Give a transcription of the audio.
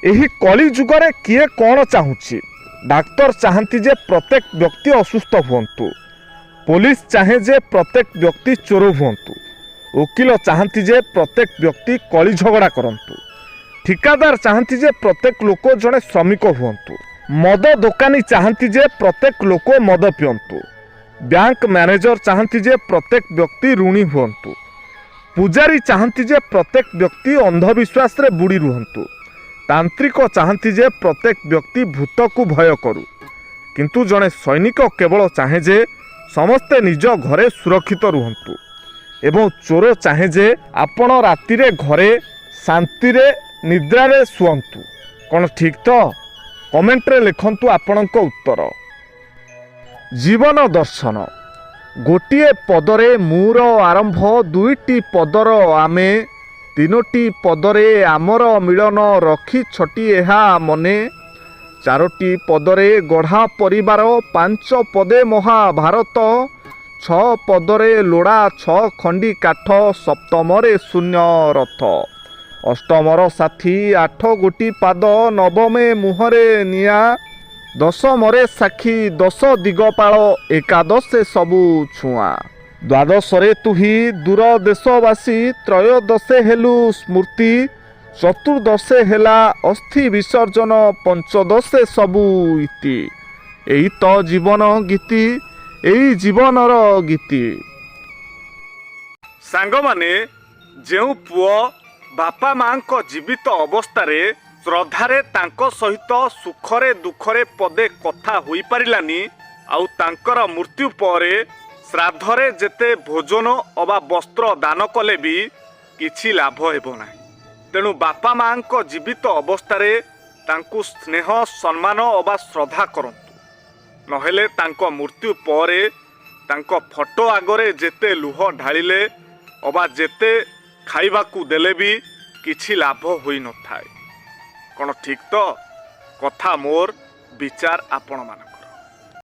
ଏହି କଳି ଯୁଗରେ କିଏ କ'ଣ ଚାହୁଁଛି? ଡାକ୍ତର ଚାହାନ୍ତି ଯେ ପ୍ରତ୍ୟେକ ବ୍ୟକ୍ତି ଅସୁସ୍ଥ ହୁଅନ୍ତୁ। ପୋଲିସ ଚାହେଁ ଯେ ପ୍ରତ୍ୟେକ ବ୍ୟକ୍ତି ଚୋର ହୁଅନ୍ତୁ। ଓକିଲ ଚାହାନ୍ତି ଯେ ପ୍ରତ୍ୟେକ ବ୍ୟକ୍ତି କଳି ଝଗଡ଼ା କରନ୍ତୁ। ଠିକାଦାର ଚାହାନ୍ତି ଯେ ପ୍ରତ୍ୟେକ ଲୋକ ଜଣେ ଶ୍ରମିକ ହୁଅନ୍ତୁ। ମଦ ଦୋକାନୀ ଚାହାନ୍ତି ଯେ ପ୍ରତ୍ୟେକ ଲୋକ ମଦ ପିଅନ୍ତୁ। ବ୍ୟାଙ୍କ ମ୍ୟାନେଜର ଚାହାନ୍ତି ଯେ ପ୍ରତ୍ୟେକ ବ୍ୟକ୍ତି ଋଣୀ ହୁଅନ୍ତୁ। ପୂଜାରୀ ଚାହାନ୍ତି ଯେ ପ୍ରତ୍ୟେକ ବ୍ୟକ୍ତି ଅନ୍ଧବିଶ୍ୱାସରେ ବୁଡ଼ି ରୁହନ୍ତୁ। ତାନ୍ତ୍ରିକ ଚାହାନ୍ତି ଯେ ପ୍ରତ୍ୟେକ ବ୍ୟକ୍ତି ଭୂତକୁ ଭୟ କରୁ। କିନ୍ତୁ ଜଣେ ସୈନିକ କେବଳ ଚାହେଁ ଯେ ସମସ୍ତେ ନିଜ ଘରେ ସୁରକ୍ଷିତ ରୁହନ୍ତୁ। ଏବଂ ଚୋର ଚାହେଁ ଯେ ଆପଣ ରାତିରେ ଘରେ ଶାନ୍ତିରେ ନିଦ୍ରାରେ ଶୁଅନ୍ତୁ। କ'ଣ ଠିକ୍ ତ? କମେଣ୍ଟରେ ଲେଖନ୍ତୁ ଆପଣଙ୍କ ଉତ୍ତର। ଜୀବନ ଦର୍ଶନ। ଗୋଟିଏ ପଦରେ ମୁର ଆରମ୍ଭ, ଦୁଇଟି ପଦର ଆମେ, ତିନୋଟି ପଦରେ ଆମର ମିଳନ, ରଖିଛଟି ଏହା ମନେ। ଚାରୋଟି ପଦରେ ଗଢ଼ା ପରିବାର, ପାଞ୍ଚ ପଦେ ମହାଭାରତ, ଛଅ ପଦରେ ଲୋଡ଼ା ଛଅ ଖଣ୍ଡି କାଠ, ସପ୍ତମରେ ଶୂନ୍ୟ ରଥ, ଅଷ୍ଟମର ସାଥୀ, ଆଠ ଗୋଟି ପାଦ, ନବମେ ମୁହଁରେ ନିଆଁ, ଦଶମରେ ସାକ୍ଷୀ, ଦଶ ଦିଗପାଳ, ଏକାଦଶେ ସବୁ ଛୁଆଁ, ଦ୍ୱାଦଶରେ ତୁହି ଦୂର ଦେଶବାସୀ, ତ୍ରୟୋଦଶେ ହେଲୁ ସ୍ମୃତି, ଚତୁର୍ଦଶେ ହେଲା ଅସ୍ଥି ବିସର୍ଜନ, ପଞ୍ଚଦଶେ ସବୁ ଇତି। ଏଇ ତ ଜୀବନ ଗୀତି, ଏଇ ଜୀବନର ଗୀତି। ସାଙ୍ଗମାନେ, ଯେଉଁ ପୁଅ ବାପା ମାଙ୍କ ଜୀବିତ ଅବସ୍ଥାରେ ଶ୍ରଦ୍ଧାରେ ତାଙ୍କ ସହିତ ସୁଖରେ ଦୁଃଖରେ ପଦେ କଥା ହୋଇପାରିଲାନି, ଆଉ ତାଙ୍କର ମୃତ୍ୟୁ ପରେ ଶ୍ରାଦ୍ଧରେ ଯେତେ ଭୋଜନ ଅବା ବସ୍ତ୍ର ଦାନ କଲେ ବି କିଛି ଲାଭ ହେବ ନାହିଁ। ତେଣୁ ବାପା ମାଙ୍କ ଜୀବିତ ଅବସ୍ଥାରେ ତାଙ୍କୁ ସ୍ନେହ ସମ୍ମାନ ଅବା ଶ୍ରଦ୍ଧା କରନ୍ତୁ। ନହେଲେ ତାଙ୍କ ମୃତ୍ୟୁ ପରେ ତାଙ୍କ ଫଟୋ ଆଗରେ ଯେତେ ଲୁହ ଢାଳିଲେ ଅବା ଯେତେ ଖାଇବାକୁ ଦେଲେ ବି କିଛି ଲାଭ ହୋଇନଥାଏ। କ'ଣ ଠିକ୍ ତ? କଥା ମୋର, ବିଚାର ଆପଣମାନଙ୍କ।